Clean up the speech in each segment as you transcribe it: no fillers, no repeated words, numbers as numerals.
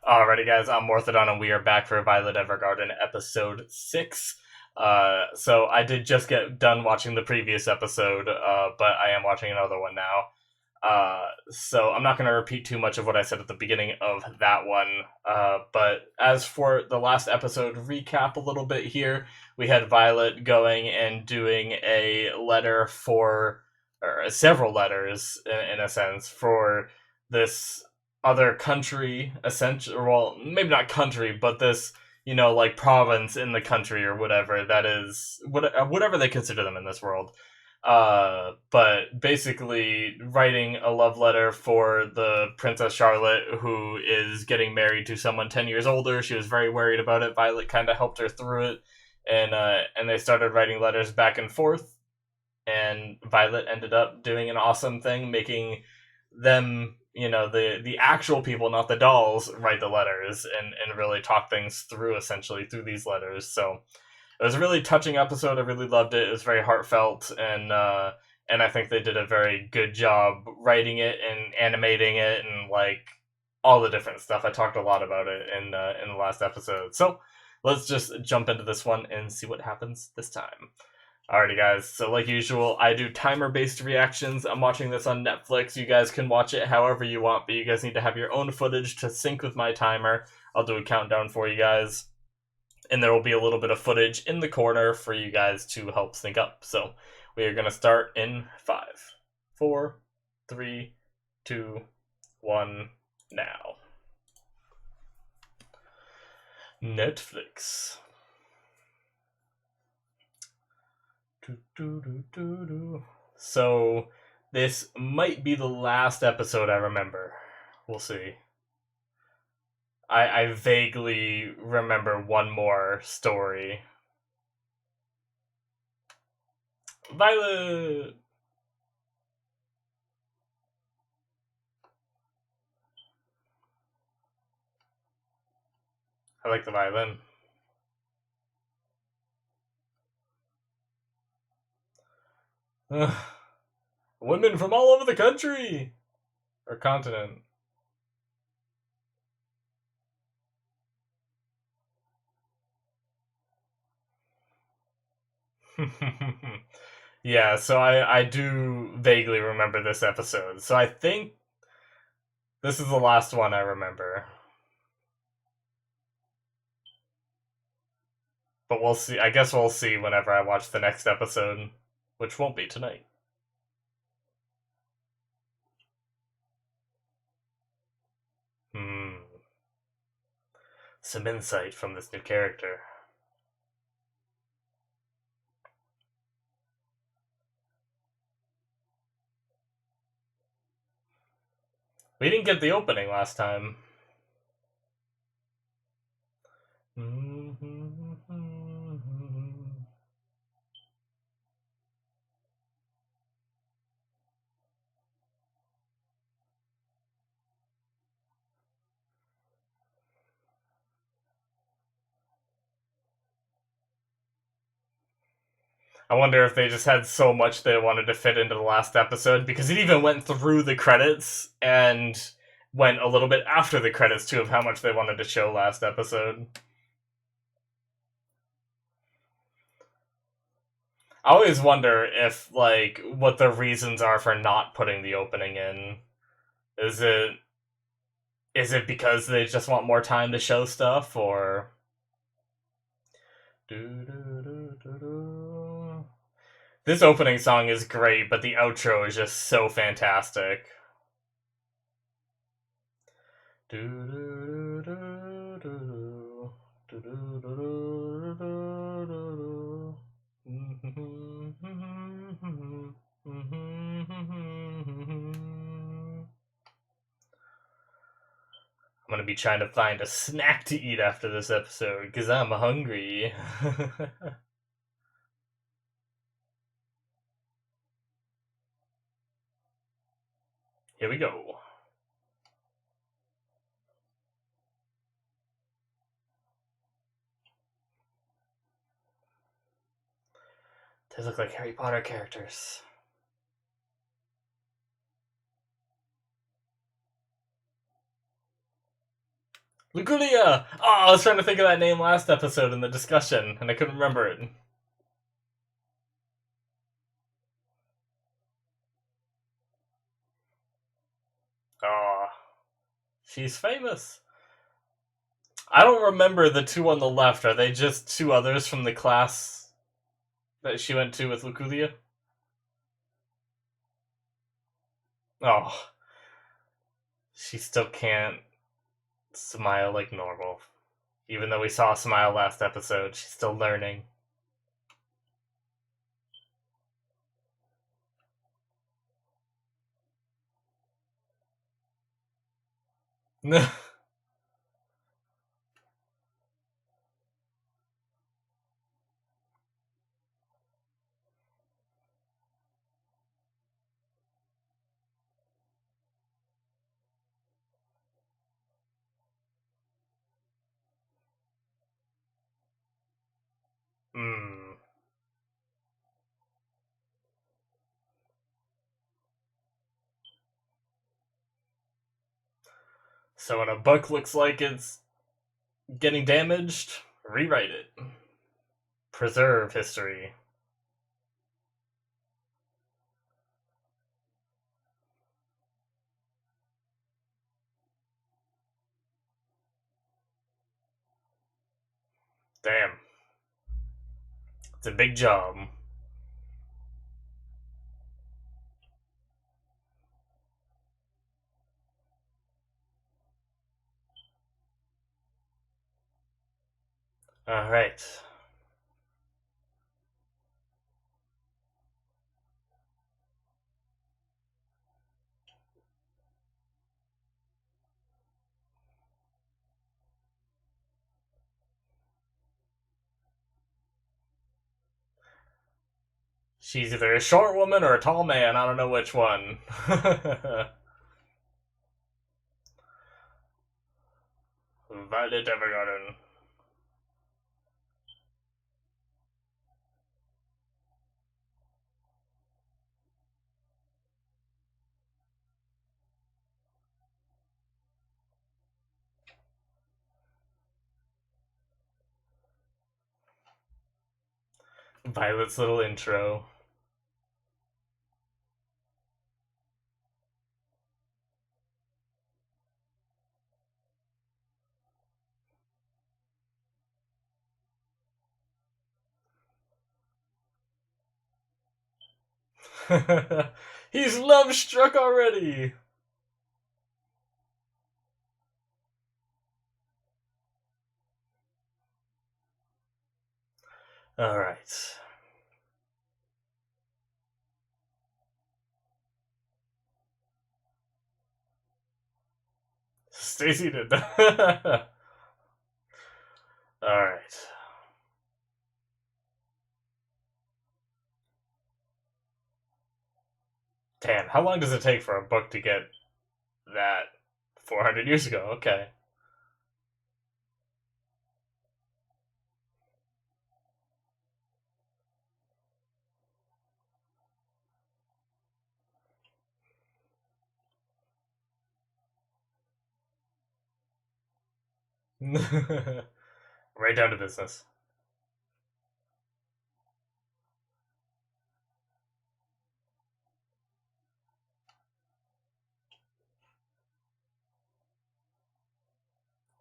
Alrighty, guys, I'm Morthadon, and we are back for Violet Evergarden episode 6. So I did just get done watching the previous episode, but I am watching another one now. So I'm not going to repeat too much of what I said at the beginning of that one. But as for the last episode, recap a little bit here. We had Violet going and doing a letter for, or several letters, in a sense, for this other country, essentially, well, maybe not country, but this, like province in the country or whatever that is, whatever they consider them in this world. But basically writing a love letter for the Princess Charlotte, who is getting married to someone 10 years older. She was very worried about it. Violet kind of helped her through it, and they started writing letters back and forth. And Violet ended up doing an awesome thing, making them, the actual people, not the dolls, write the letters and really talk things through, essentially, through these letters. So it was a really touching episode. I really loved it. It was very heartfelt, and I think they did a very good job writing it and animating it, and like all the different stuff. I talked a lot about it in the last episode. So let's just jump into this one and see what happens this time. Alrighty, guys. So, like usual, I do timer-based reactions. I'm watching this on Netflix. You guys can watch it however you want, but you guys need to have your own footage to sync with my timer. I'll do a countdown for you guys, and there will be a little bit of footage in the corner for you guys to help sync up. So, we are going to start in 5, 4, 3, 2, 1, now. Netflix. So, this might be the last episode I remember. We'll see. I vaguely remember one more story. Violet! I like the violin. Women from all over the country! Or continent. Yeah, so I do vaguely remember this episode. So I think this is the last one I remember. But we'll see. I guess we'll see whenever I watch the next episode, which won't be tonight. Hmm. Some insight from this new character. We didn't get the opening last time. I wonder if they just had so much they wanted to fit into the last episode, because it even went through the credits and went a little bit after the credits too, of how much they wanted to show last episode. I always wonder if, like, what the reasons are for not putting the opening in. Is it because they just want more time to show stuff, or this opening song is great, but the outro is just so fantastic. I'm gonna be trying to find a snack to eat after this episode, because I'm hungry. Here we go. They look like Harry Potter characters. Luculia! Oh, I was trying to think of that name last episode in the discussion, and I couldn't remember it. Oh, she's famous. I don't remember the two on the left. Are they just two others from the class that she went to with Luculia? Oh, she still can't smile like normal. Even though we saw a smile last episode, she's still learning. Hmm. So when a book looks like it's getting damaged, rewrite it. Preserve history. Damn. It's a big job. Alright. She's either a short woman or a tall man. I don't know which one. Violet Evergarden. Violet's little intro. He's love struck already. Alright. Stay seated. Alright. Damn, how long does it take for a book to get that 400 years ago? Okay. Right down to business.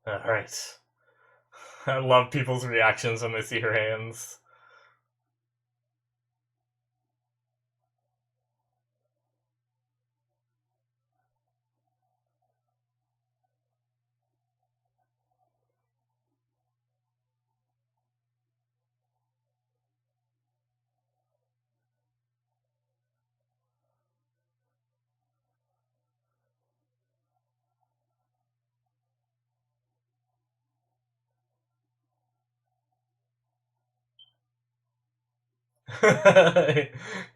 Alright. I love people's reactions when they see her hands.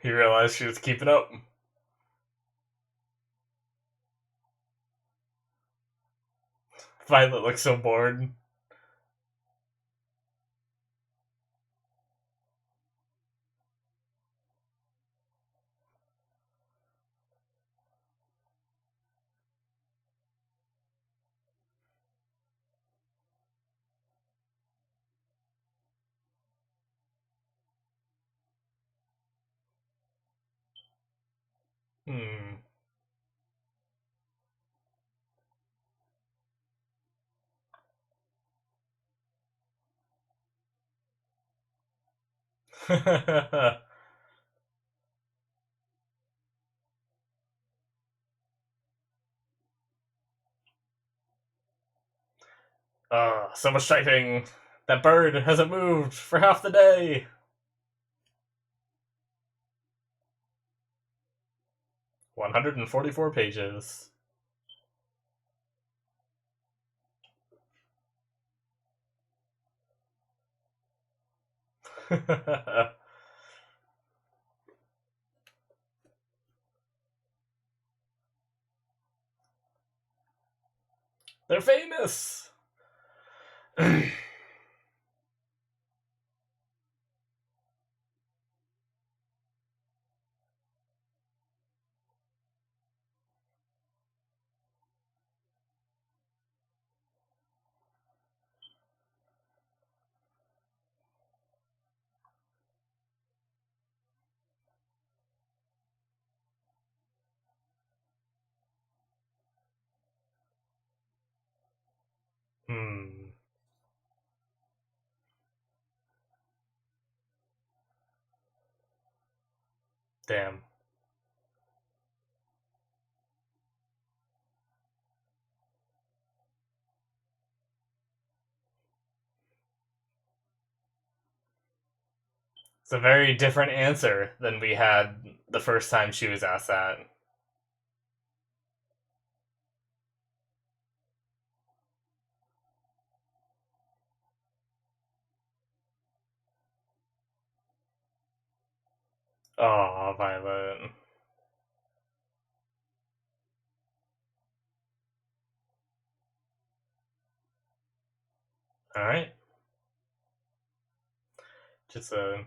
He realized she was keeping up. Violet looks so bored. Hmm. So much typing. That bird hasn't moved for half the day. 144 pages. They're famous. Hmm. Damn. It's a very different answer than we had the first time she was asked that. Oh, Violet. Alright. Just a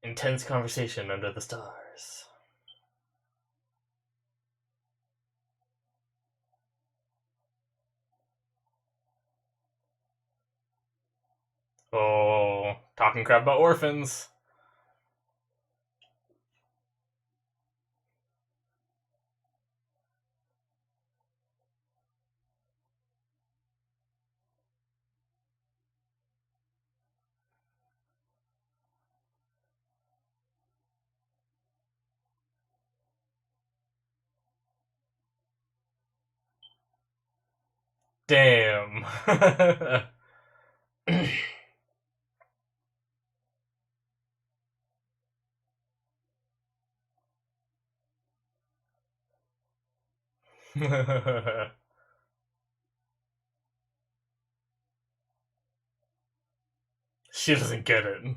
intense conversation under the stars. Oh, talking crap about orphans. Damn. She doesn't get it.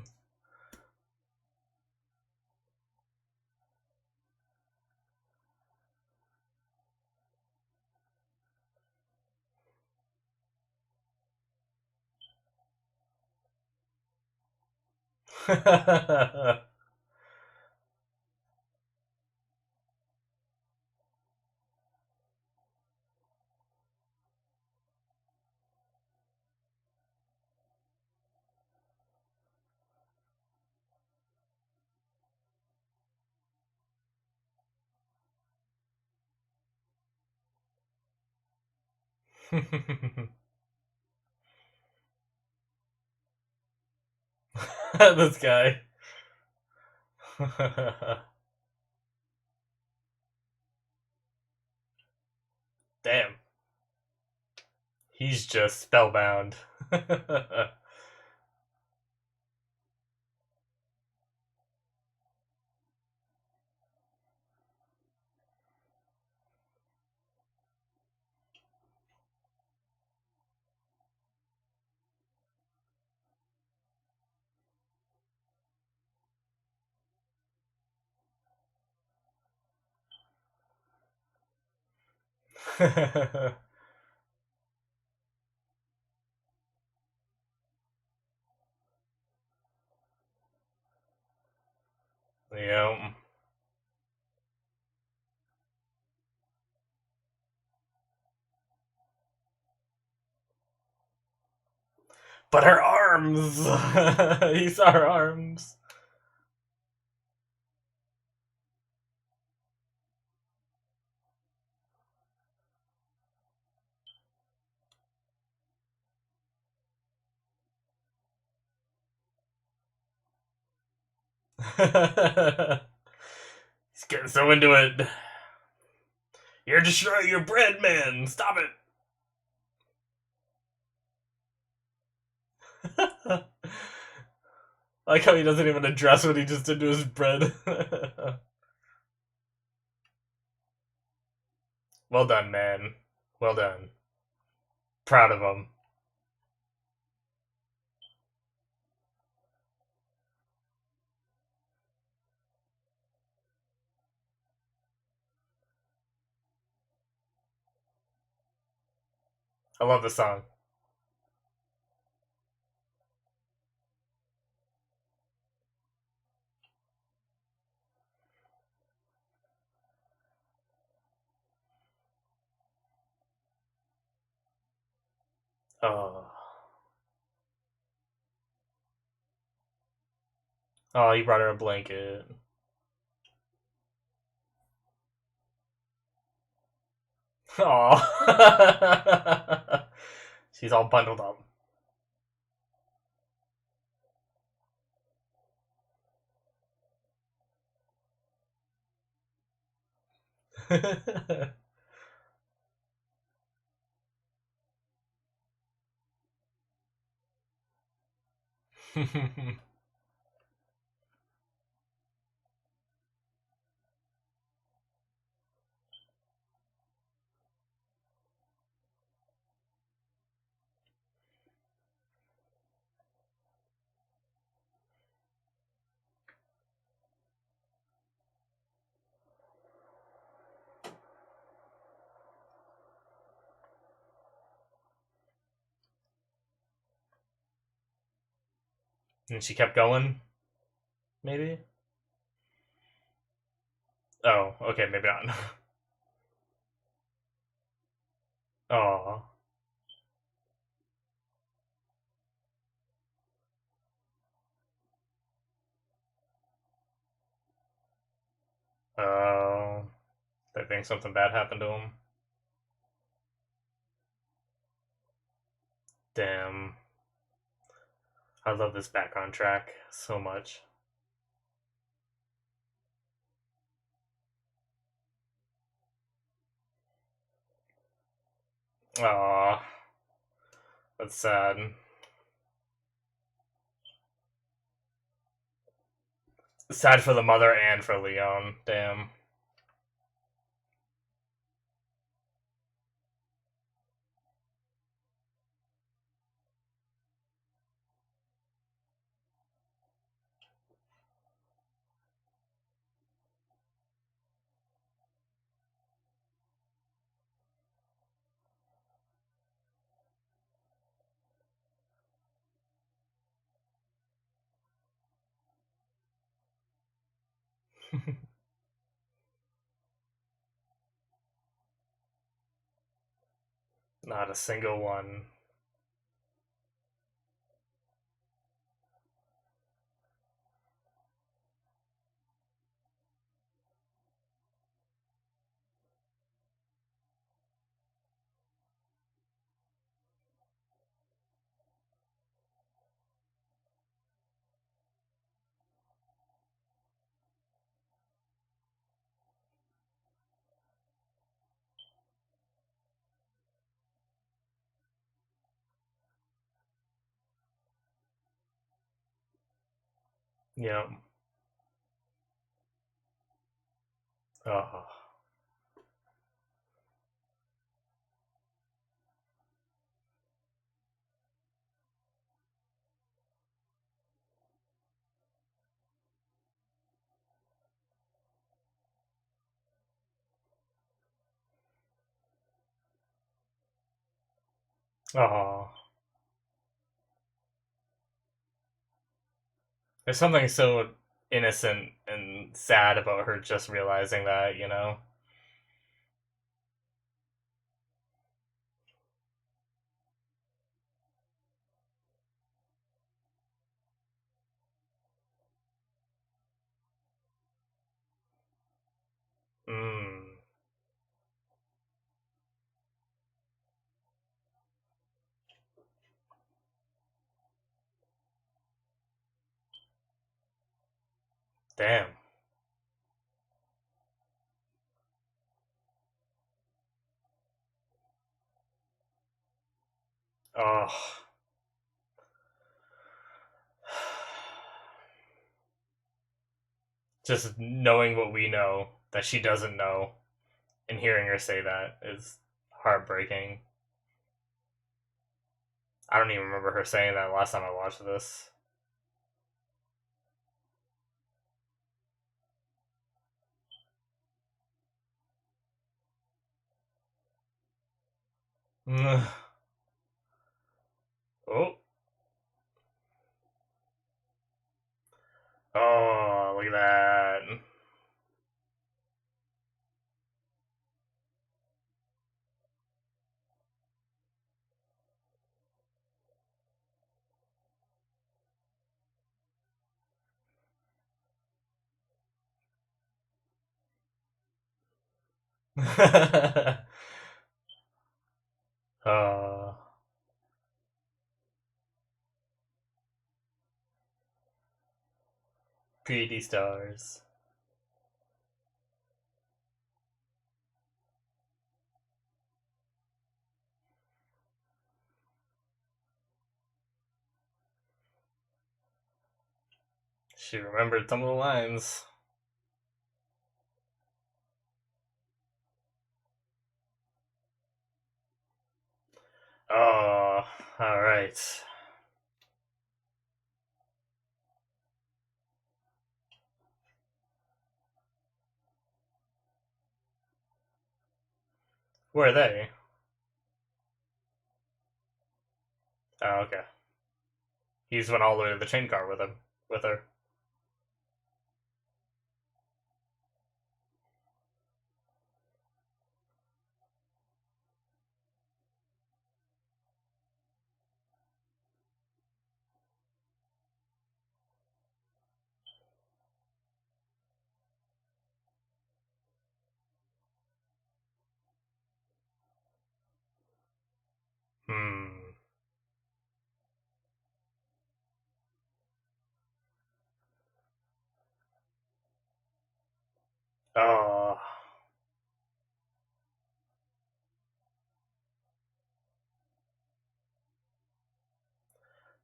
This guy. Damn. He's just spellbound. Yeah. But her arms! He saw her arms. He's getting so into it. You're destroying your bread, man! Stop it! I like how he doesn't even address what he just did to his bread. Well done, man. Well done. Proud of him. I love the song. Oh. Oh, he brought her a blanket. Oh. She's all bundled up. And she kept going, maybe? Oh, okay, maybe not. Oh. Oh. They think something bad happened to him. Damn. I love this background track so much. Aw. That's sad. Sad for the mother and for Leon. Damn. Not a single one. Yeah. Oh. Oh. There's something so innocent and sad about her just realizing that, you know? Mm. Damn. Oh. Just knowing what we know that she doesn't know and hearing her say that is heartbreaking. I don't even remember her saying that last time I watched this. Oh. Oh, look at that. Oh, pretty stars. She remembered some of the lines. Oh, alright. Where are they? Oh, okay. He just went all the way to the train car with him, with her. Hmm. Oh,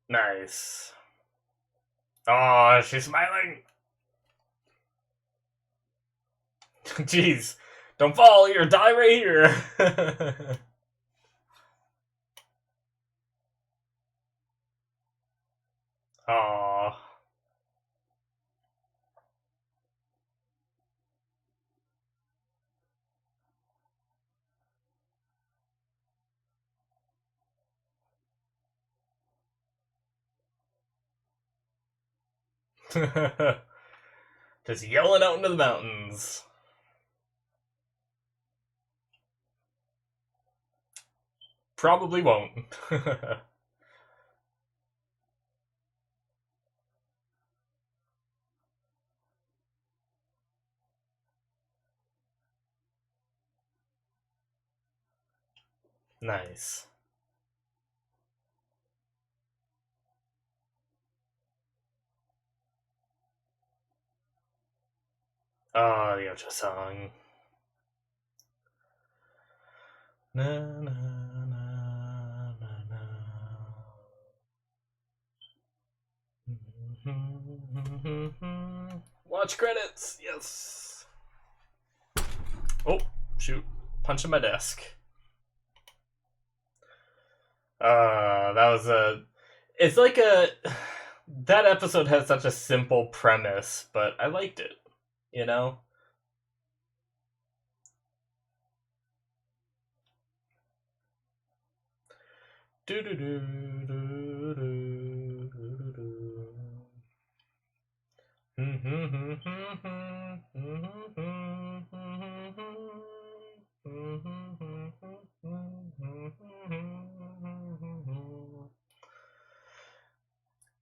nice. Oh, she's smiling. Jeez, don't fall. You're die right here. Oh. Just yelling out into the mountains. Probably won't. Nice. Oh, the Ocho song. Na, na, na, na, na. Watch credits. Yes. Oh, shoot. Punching my desk. That was a. It's like a. That episode had such a simple premise, but I liked it. You know? Do do do do do do do.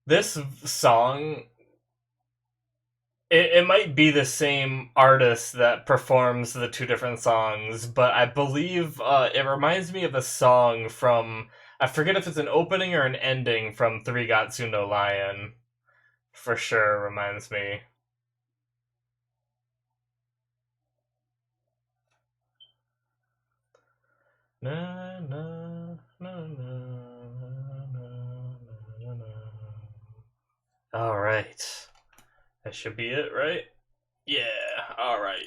This song, it might be the same artist that performs the two different songs, but I believe it reminds me of a song from, I forget if it's an opening or an ending from Three Gatsu no Lion. For sure reminds me. Na, na, na, na, na, na, na. All right. That should be it, right? Yeah. All right.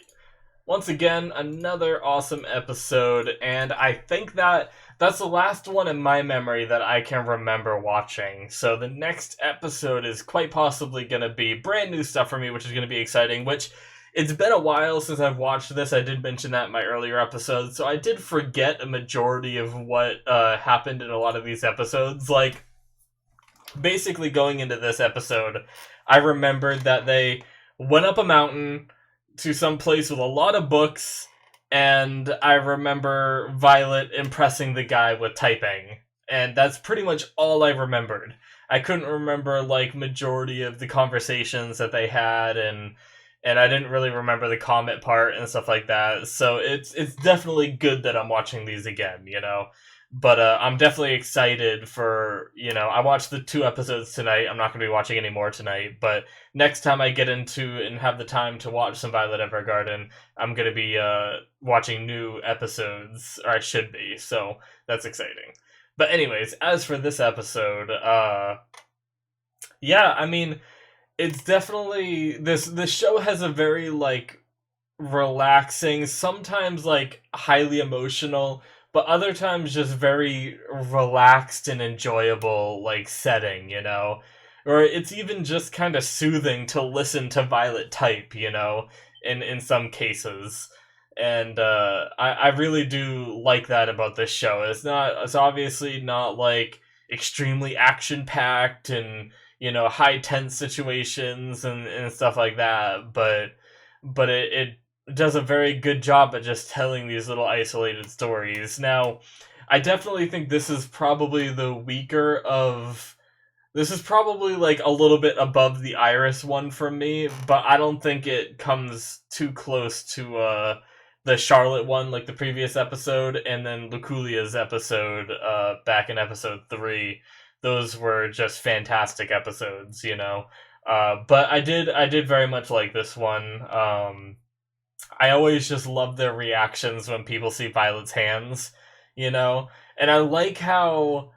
Once again, another awesome episode, and I think that's the last one in my memory that I can remember watching. So the next episode is quite possibly going to be brand new stuff for me, which is going to be exciting, which it's been a while since I've watched this. I did mention that in my earlier episodes, so I did forget a majority of what happened in a lot of these episodes. Like, basically going into this episode, I remembered that they went up a mountain to some place with a lot of books, and I remember Violet impressing the guy with typing, and that's pretty much all I remembered. I couldn't remember like majority of the conversations that they had, and I didn't really remember the comment part and stuff like that. So it's definitely good that I'm watching these again, you know. But I'm definitely excited for, you know, I watched the 2 episodes tonight. I'm not going to be watching any more tonight, but next time I get into and have the time to watch some Violet Evergarden, I'm going to be watching new episodes, or I should be, so that's exciting. But anyways, as for this episode, yeah, I mean, it's definitely, this show has a very, like, relaxing, sometimes like highly emotional, but other times just very relaxed and enjoyable like setting, you know? Or it's even just kind of soothing to listen to Violet type, you know, in some cases. And I really do like that about this show. It's obviously not like extremely action packed and, you know, high tense situations and stuff like that, but it does a very good job at just telling these little isolated stories. Now, I definitely think this is probably the weaker of. This is probably like a little bit above the Iris one for me, but I don't think it comes too close to the Charlotte one, like the previous episode, and then Luculia's episode back in episode 3. Those were just fantastic episodes, you know. But I did very much like this one. I always just love their reactions when people see Violet's hands, you know? And I like how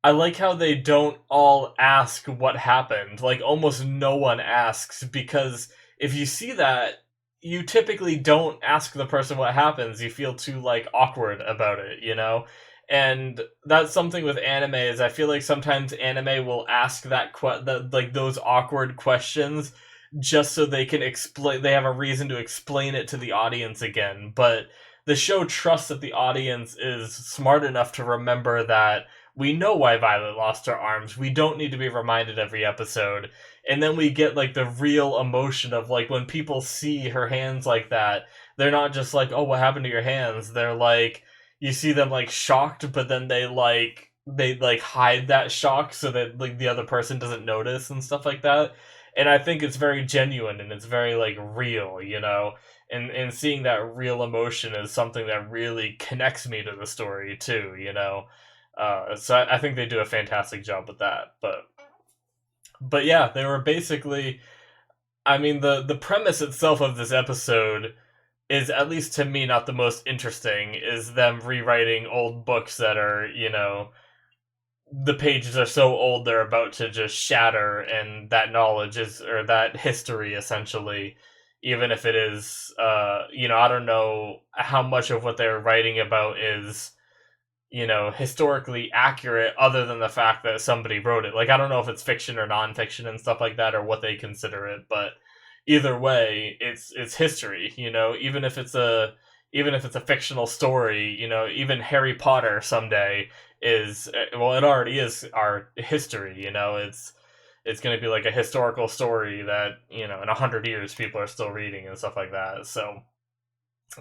they don't all ask what happened. Like almost no one asks, because if you see that, you typically don't ask the person what happens. You feel too like awkward about it, you know? And that's something with anime is I feel like sometimes anime will ask like those awkward questions just so they can explain, they have a reason to explain it to the audience again. But the show trusts that the audience is smart enough to remember that we know why Violet lost her arms. We don't need to be reminded every episode. And then we get like the real emotion of like when people see her hands like that, they're not just like, "Oh, what happened to your hands?" They're like, you see them like shocked, but then they hide that shock so that like the other person doesn't notice and stuff like that. And I think it's very genuine and it's very like real, you know. And seeing that real emotion is something that really connects me to the story too, you know. So I think they do a fantastic job with that. But yeah, they were basically. I mean, the premise itself of this episode is, at least to me, not the most interesting. Is them rewriting old books that are, you know, the pages are so old they're about to just shatter, and that knowledge is, or that history essentially, even if it is, you know, I don't know how much of what they're writing about is, you know, historically accurate, other than the fact that somebody wrote it. Like, I don't know if it's fiction or nonfiction and stuff like that, or what they consider it, but either way, it's history, you know, even if it's a fictional story, you know, even Harry Potter someday is, well, it already is our history, you know, it's going to be like a historical story that, you know, in 100 years people are still reading and stuff like that. So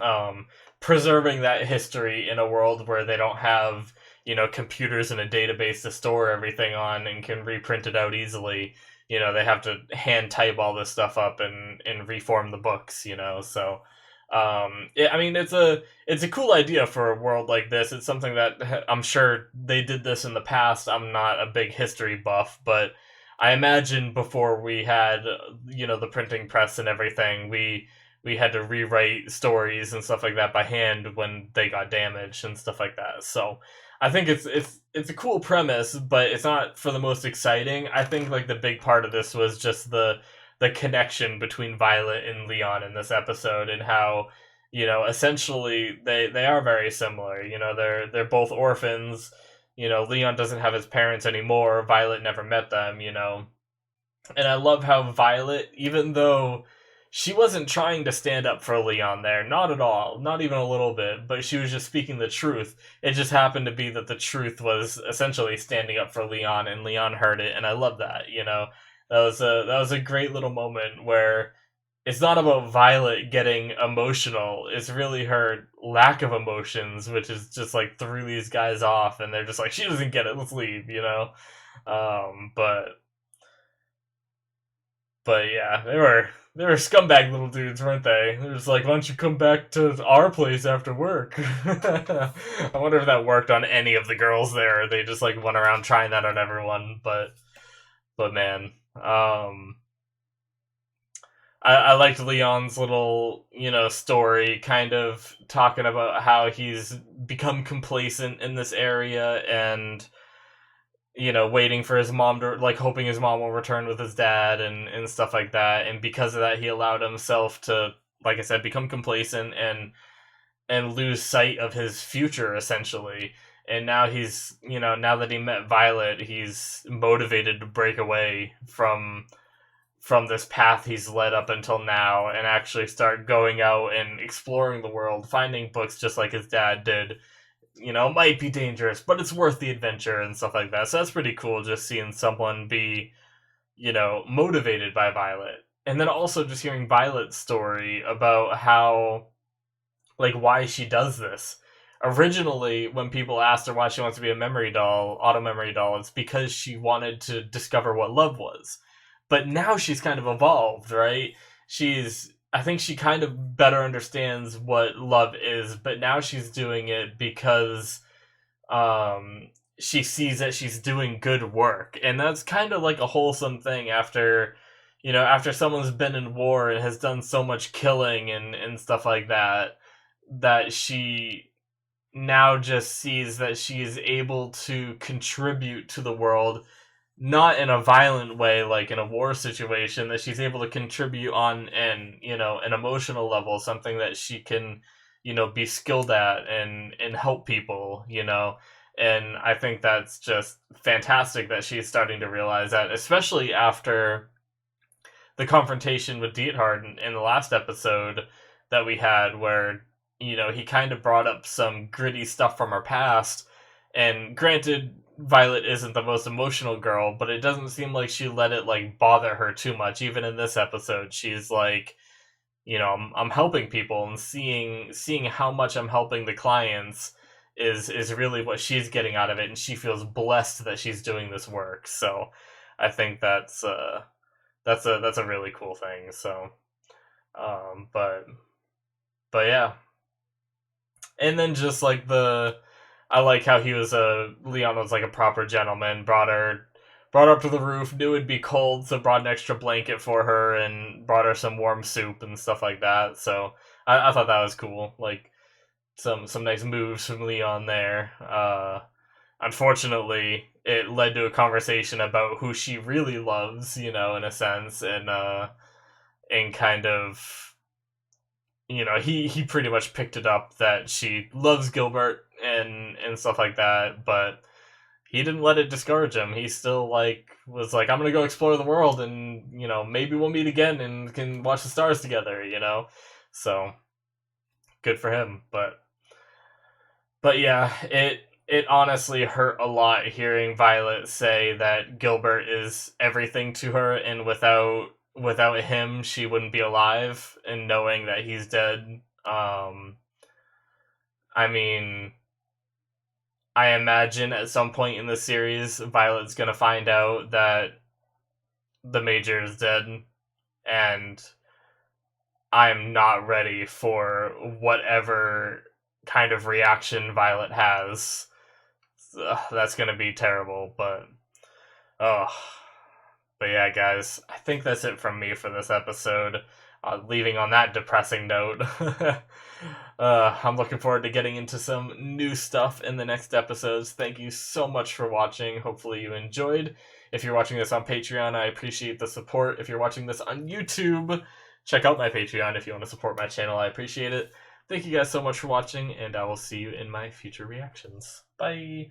um, preserving that history in a world where they don't have, you know, computers and a database to store everything on and can reprint it out easily. You know, they have to hand type all this stuff up and reform the books, you know. So I mean, it's a cool idea for a world like this. It's something that I'm sure they did this in the past. I'm not a big history buff, but I imagine before we had, you know, the printing press and everything, we had to rewrite stories and stuff like that by hand when they got damaged and stuff like that. So I think it's a cool premise, but it's not for the most exciting. I think like the big part of this was just the connection between Violet and Leon in this episode, and how, essentially they are very similar. They're both orphans. Leon doesn't have his parents anymore. Violet never met them. And I love how Violet, even though she wasn't trying to stand up for Leon there, not at all, not even a little bit, but she was just speaking the truth. It just happened to be that the truth was essentially standing up for Leon, and Leon heard it, and I love that. That was a great little moment where it's not about Violet getting emotional. It's really her lack of emotions, which is just like threw these guys off, and they're just like, she doesn't get it. Let's leave. But yeah, they were scumbag little dudes, weren't they? They're just like, why don't you come back to our place after work? I wonder if that worked on any of the girls there. Or they just like went around trying that on everyone. But man, I liked Leon's little, story, kind of talking about how he's become complacent in this area, and waiting for his mom to, like, hoping his mom will return with his dad, and stuff like that. And because of that, he allowed himself to, like I said, become complacent and lose sight of his future, essentially. And now now that he met Violet, he's motivated to break away from this path he's led up until now, and actually start going out and exploring the world, finding books just like his dad did. It might be dangerous, but it's worth the adventure and stuff like that. So that's pretty cool, just seeing someone be, motivated by Violet. And then also just hearing Violet's story about how, like, why she does this. Originally, when people asked her why she wants to be a memory doll, auto memory doll, it's because she wanted to discover what love was. But now she's kind of evolved, right? I think she kind of better understands what love is, but now she's doing it because she sees that she's doing good work. And that's kind of like a wholesome thing after someone's been in war and has done so much killing and stuff like that, that she now just sees that she is able to contribute to the world, not in a violent way like in a war situation, that she's able to contribute on an emotional level, something that she can be skilled at and help people. And I think that's just fantastic that she's starting to realize that, especially after the confrontation with Diethard in the last episode that we had, where he kind of brought up some gritty stuff from her past. And granted, Violet isn't the most emotional girl, but it doesn't seem like she let it like bother her too much. Even in this episode, she's like, I'm helping people, and seeing how much I'm helping the clients is really what she's getting out of it, and she feels blessed that she's doing this work. So I think that's a really cool thing. So, but yeah. And then just like I like how Leon was like a proper gentleman, brought her up to the roof, knew it'd be cold, so brought an extra blanket for her and brought her some warm soup and stuff like that. So I thought that was cool. Like, some nice moves from Leon there. Unfortunately, it led to a conversation about who she really loves, in a sense, and kind of, he pretty much picked it up that she loves Gilbert and stuff like that, but he didn't let it discourage him. He still was like, I'm gonna go explore the world, and maybe we'll meet again and can watch the stars together. So good for him. But yeah, it honestly hurt a lot hearing Violet say that Gilbert is everything to her, and without him she wouldn't be alive, and knowing that he's dead. I mean, I imagine at some point in the series Violet's gonna find out that the Major is dead, and I'm not ready for whatever kind of reaction Violet has. That's gonna be terrible, but oh, but yeah, guys, I think that's it from me for this episode. leaving on that depressing note, I'm looking forward to getting into some new stuff in the next episodes. Thank you so much for watching. Hopefully you enjoyed. If you're watching this on Patreon, I appreciate the support. If you're watching this on YouTube, check out my Patreon if you want to support my channel. I appreciate it. Thank you guys so much for watching, and I will see you in my future reactions. Bye!